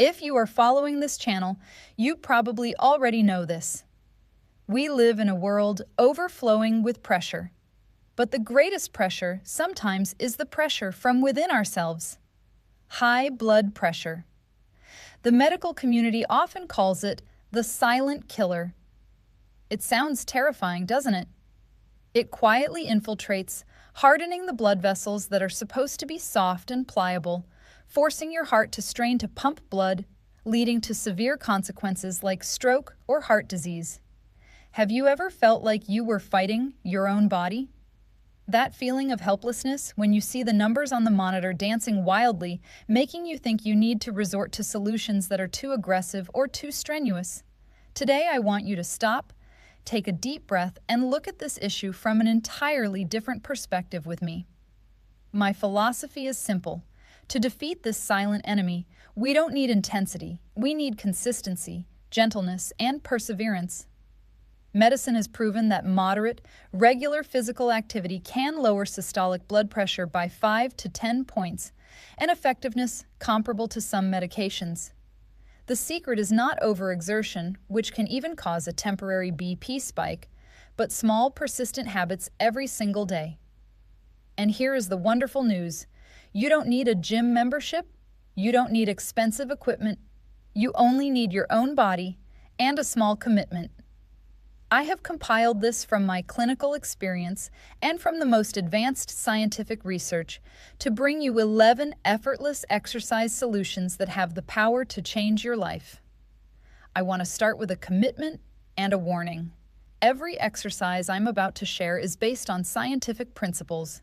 If you are following this channel, you probably already know this. We live in a world overflowing with pressure. But the greatest pressure sometimes is the pressure from within ourselves. High blood pressure. The medical community often calls it the silent killer. It sounds terrifying, doesn't it? It quietly infiltrates, hardening the blood vessels that are supposed to be soft and pliable, forcing your heart to strain to pump blood, leading to severe consequences like stroke or heart disease. Have you ever felt like you were fighting your own body? That feeling of helplessness when you see the numbers on the monitor dancing wildly, making you think you need to resort to solutions that are too aggressive or too strenuous. Today, I want you to stop, take a deep breath, and look at this issue from an entirely different perspective with me. My philosophy is simple. To defeat this silent enemy, we don't need intensity. We need consistency, gentleness, and perseverance. Medicine has proven that moderate, regular physical activity can lower systolic blood pressure by 5 to 10 points, an effectiveness comparable to some medications. The secret is not over-exertion, which can even cause a temporary BP spike, but small, persistent habits every single day. And here is the wonderful news. You don't need a gym membership. You don't need expensive equipment. You only need your own body and a small commitment. I have compiled this from my clinical experience and from the most advanced scientific research to bring you 11 effortless exercise solutions that have the power to change your life. I want to start with a commitment and a warning. Every exercise I'm about to share is based on scientific principles,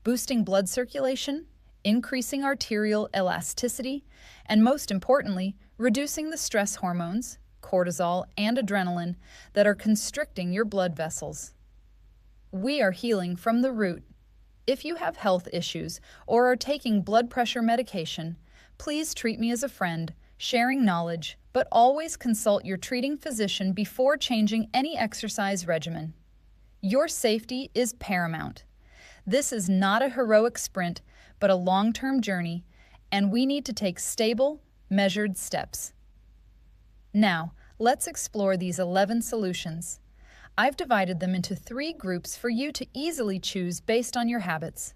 boosting blood circulation, increasing arterial elasticity, and most importantly, reducing the stress hormones, cortisol, and adrenaline that are constricting your blood vessels. We are healing from the root. If you have health issues or are taking blood pressure medication, please treat me as a friend, sharing knowledge, but always consult your treating physician before changing any exercise regimen. Your safety is paramount. This is not a heroic sprint, but a long-term journey, and we need to take stable, measured steps. Now, let's explore these 11 solutions. I've divided them into 3 groups for you to easily choose based on your habits.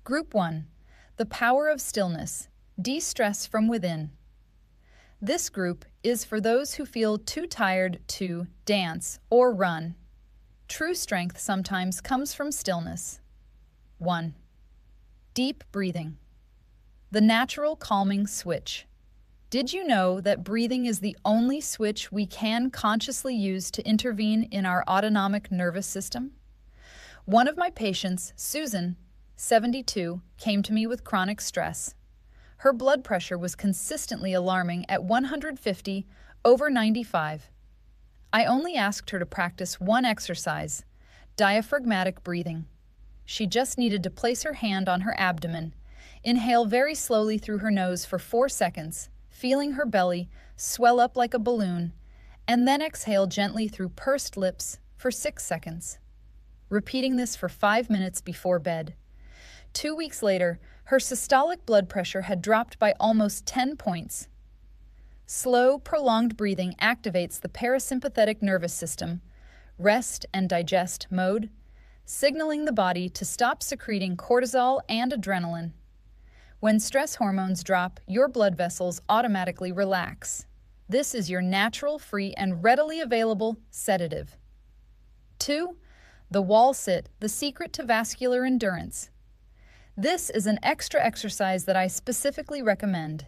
Group 1. The power of stillness. De-stress from within. This group is for those who feel too tired to dance or run. True strength sometimes comes from stillness. 1. Deep breathing. The natural calming switch. Did you know that breathing is the only switch we can consciously use to intervene in our autonomic nervous system? One of my patients, Susan, 72, came to me with chronic stress. Her blood pressure was consistently alarming at 150/95. I only asked her to practice one exercise, diaphragmatic breathing. She just needed to place her hand on her abdomen, inhale very slowly through her nose for 4 seconds, feeling her belly swell up like a balloon, and then exhale gently through pursed lips for 6 seconds. Repeating this for 5 minutes before bed. 2 weeks later, her systolic blood pressure had dropped by almost 10 points. Slow, prolonged breathing activates the parasympathetic nervous system, rest and digest mode, signaling the body to stop secreting cortisol and adrenaline. When stress hormones drop, your blood vessels automatically relax. This is your natural, free, and readily available sedative. 2. The wall sit, the secret to vascular endurance. This is an extra exercise that I specifically recommend.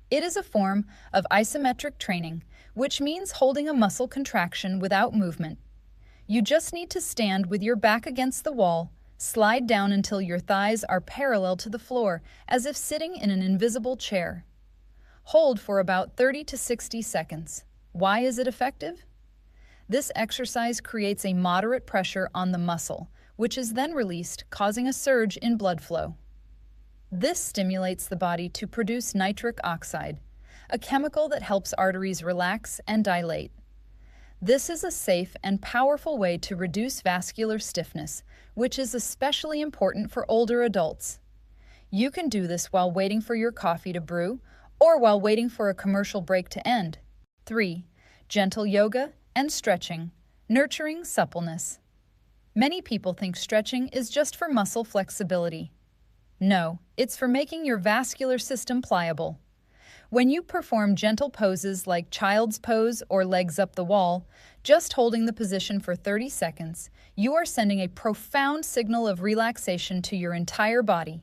It is a form of isometric training, which means holding a muscle contraction without movement. You just need to stand with your back against the wall, slide down until your thighs are parallel to the floor, as if sitting in an invisible chair. Hold for about 30 to 60 seconds. Why is it effective? This exercise creates a moderate pressure on the muscle, which is then released, causing a surge in blood flow. This stimulates the body to produce nitric oxide, a chemical that helps arteries relax and dilate. This is a safe and powerful way to reduce vascular stiffness, which is especially important for older adults. You can do this while waiting for your coffee to brew or while waiting for a commercial break to end. 3. Gentle yoga and stretching, nurturing suppleness. Many people think stretching is just for muscle flexibility. No, it's for making your vascular system pliable. When you perform gentle poses like child's pose or legs up the wall, just holding the position for 30 seconds, you are sending a profound signal of relaxation to your entire body.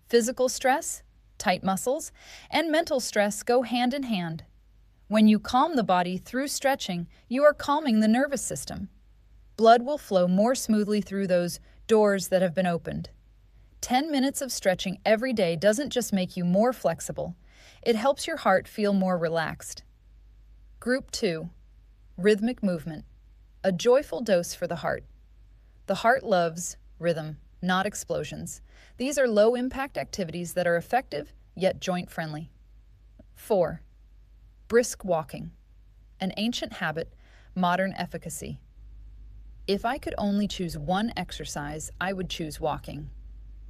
Physical stress, tight muscles, and mental stress go hand in hand. When you calm the body through stretching, you are calming the nervous system. Blood will flow more smoothly through those doors that have been opened. 10 minutes of stretching every day doesn't just make you more flexible, it helps your heart feel more relaxed. Group 2. Rhythmic movement. A joyful dose for the heart. The heart loves rhythm, not explosions. These are low-impact activities that are effective, yet joint-friendly. 4. Brisk walking. An ancient habit, modern efficacy. If I could only choose one exercise, I would choose walking.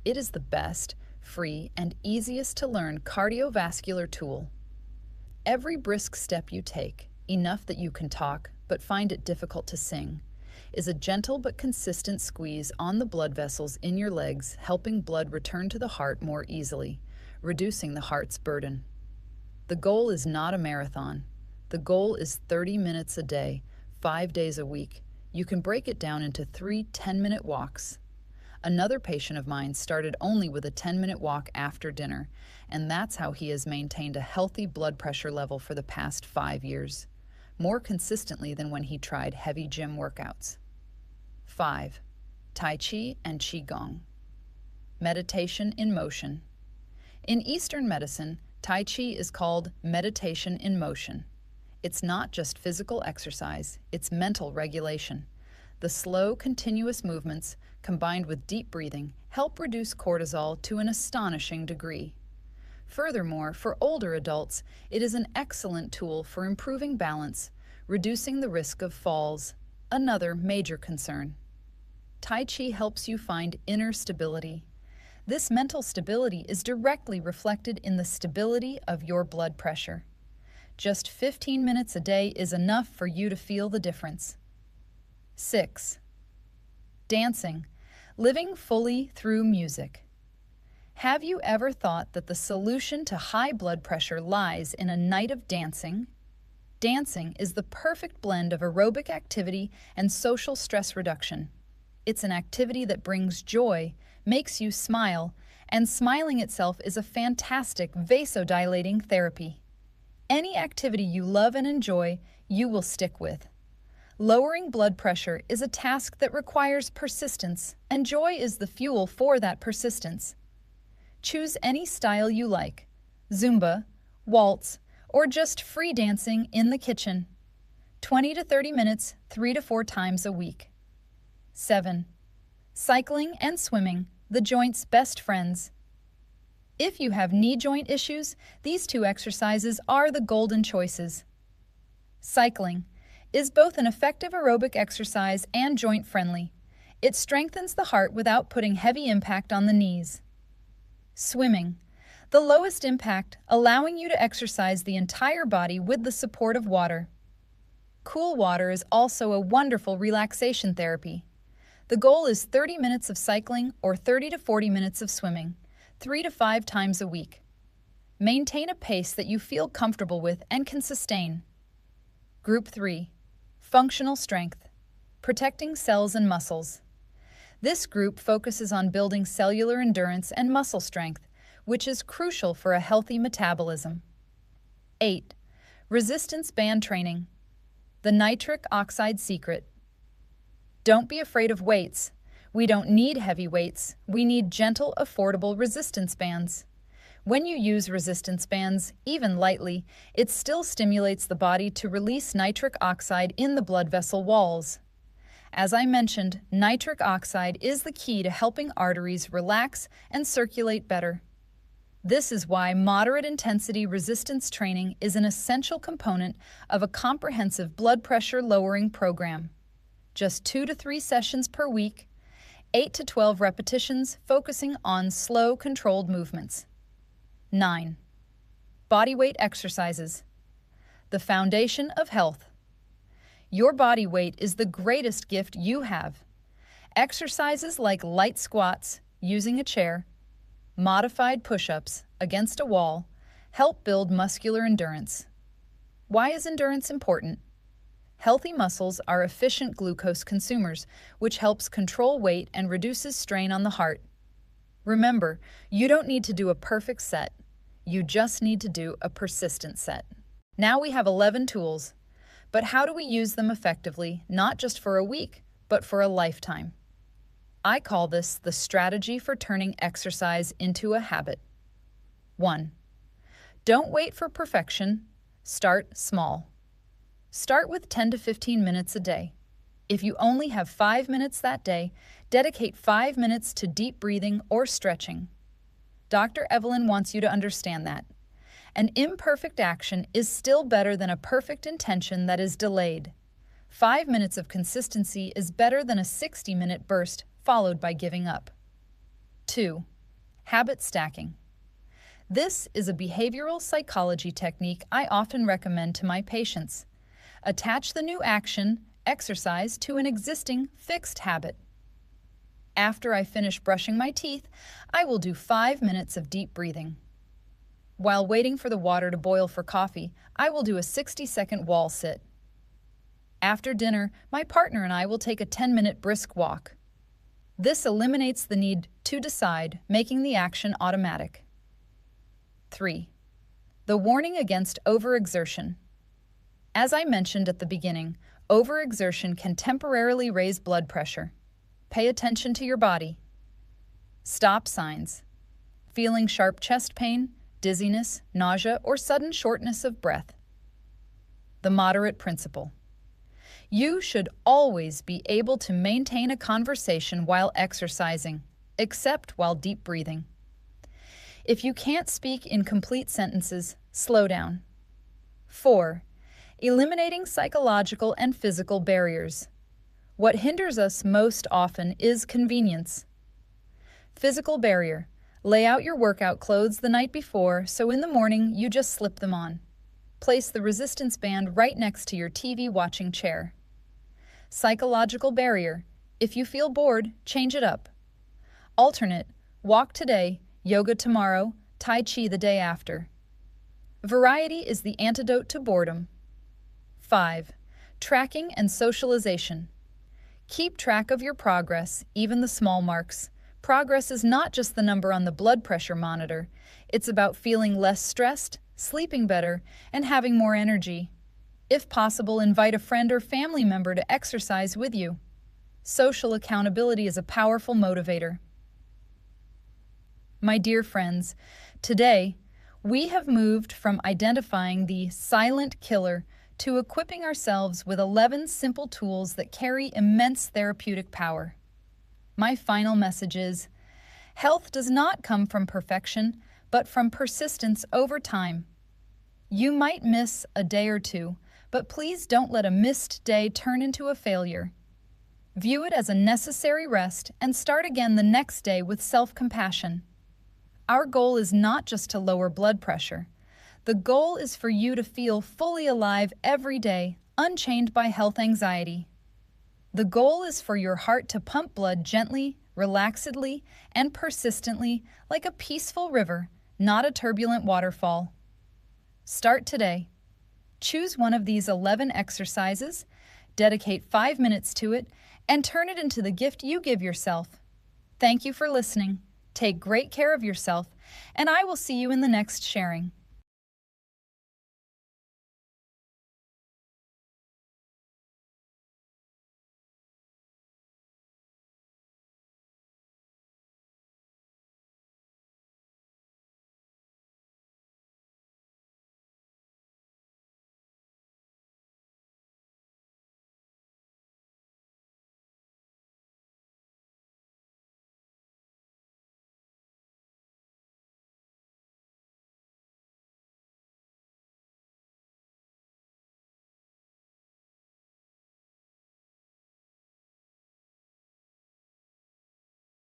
It is the best, free, and easiest to learn cardiovascular tool. Every brisk step you take, enough that you can talk but find it difficult to sing, is a gentle but consistent squeeze on the blood vessels in your legs, helping blood return to the heart more easily, reducing the heart's burden. The goal is not a marathon. The goal is 30 minutes a day, 5 days a week. You can break it down into 3 10-minute walks. Another patient of mine started only with a 10-minute walk after dinner, and that's how he has maintained a healthy blood pressure level for the past 5 years, more consistently than when he tried heavy gym workouts. 5. Tai Chi and Qigong. Meditation in motion. In Eastern medicine, Tai Chi is called meditation in motion. It's not just physical exercise, it's mental regulation. The slow, continuous movements, combined with deep breathing, help reduce cortisol to an astonishing degree. Furthermore, for older adults, it is an excellent tool for improving balance, reducing the risk of falls, another major concern. Tai Chi helps you find inner stability. This mental stability is directly reflected in the stability of your blood pressure. Just 15 minutes a day is enough for you to feel the difference. 6. Dancing, living fully through music. Have you ever thought that the solution to high blood pressure lies in a night of dancing? Dancing is the perfect blend of aerobic activity and social stress reduction. It's an activity that brings joy, makes you smile, and smiling itself is a fantastic vasodilating therapy. Any activity you love and enjoy, you will stick with. Lowering blood pressure is a task that requires persistence, and joy is the fuel for that persistence. Choose any style you like: Zumba, waltz, or just free dancing in the kitchen. 20 to 30 minutes, 3 to 4 times a week. 7. Cycling and swimming, the joint's best friends. If you have knee joint issues, these 2 exercises are the golden choices. Cycling is both an effective aerobic exercise and joint-friendly. It strengthens the heart without putting heavy impact on the knees. Swimming, the lowest impact, allowing you to exercise the entire body with the support of water. Cool water is also a wonderful relaxation therapy. The goal is 30 minutes of cycling or 30 to 40 minutes of swimming, 3 to 5 times a week. Maintain a pace that you feel comfortable with and can sustain. Group 3. Functional strength, protecting cells and muscles. This group focuses on building cellular endurance and muscle strength, which is crucial for a healthy metabolism. 8. Resistance band training, the nitric oxide secret. Don't be afraid of weights. We don't need heavy weights. We need gentle, affordable resistance bands. When you use resistance bands, even lightly, it still stimulates the body to release nitric oxide in the blood vessel walls. As I mentioned, nitric oxide is the key to helping arteries relax and circulate better. This is why moderate intensity resistance training is an essential component of a comprehensive blood pressure lowering program. Just 2 to 3 sessions per week, 8 to 12 repetitions focusing on slow, controlled movements. 9. Bodyweight exercises. The foundation of health. Your body weight is the greatest gift you have. Exercises like light squats, using a chair, modified push-ups against a wall help build muscular endurance. Why is endurance important? Healthy muscles are efficient glucose consumers, which helps control weight and reduces strain on the heart. Remember, you don't need to do a perfect set. You just need to do a persistent set. Now we have 11 tools, but how do we use them effectively, not just for a week, but for a lifetime? I call this the strategy for turning exercise into a habit. 1. Don't wait for perfection. Start small. Start with 10 to 15 minutes a day. If you only have 5 minutes that day, dedicate 5 minutes to deep breathing or stretching. Dr. Evelyn wants you to understand that. An imperfect action is still better than a perfect intention that is delayed. 5 minutes of consistency is better than a 60-minute burst followed by giving up. 2. Habit stacking. This is a behavioral psychology technique I often recommend to my patients. Attach the new action, exercise, to an existing fixed habit. After I finish brushing my teeth, I will do 5 minutes of deep breathing. While waiting for the water to boil for coffee, I will do a 60-second wall sit. After dinner, my partner and I will take a 10-minute brisk walk. This eliminates the need to decide, making the action automatic. 3. The warning against over-exertion. As I mentioned at the beginning, over-exertion can temporarily raise blood pressure. Pay attention to your body. Stop signs. Feeling sharp chest pain, dizziness, nausea, or sudden shortness of breath. The moderate principle. You should always be able to maintain a conversation while exercising, except while deep breathing. If you can't speak in complete sentences, slow down. 4. Eliminating psychological and physical barriers. What hinders us most often is convenience. Physical barrier. Lay out your workout clothes the night before so in the morning you just slip them on. Place the resistance band right next to your TV watching chair. Psychological barrier. If you feel bored, change it up. Alternate. Walk today, yoga tomorrow, Tai Chi the day after. Variety is the antidote to boredom. 5. Tracking and socialization. Keep track of your progress, even the small marks. Progress is not just the number on the blood pressure monitor. It's about feeling less stressed, sleeping better, and having more energy. If possible, invite a friend or family member to exercise with you. Social accountability is a powerful motivator. My dear friends, today we have moved from identifying the silent killer to equipping ourselves with 11 simple tools that carry immense therapeutic power. My final message is, health does not come from perfection, but from persistence over time. You might miss a day or two, but please don't let a missed day turn into a failure. View it as a necessary rest and start again the next day with self-compassion. Our goal is not just to lower blood pressure. The goal is for you to feel fully alive every day, unchained by health anxiety. The goal is for your heart to pump blood gently, relaxedly, and persistently like a peaceful river, not a turbulent waterfall. Start today. Choose one of these 11 exercises, dedicate 5 minutes to it, and turn it into the gift you give yourself. Thank you for listening. Take great care of yourself, and I will see you in the next sharing.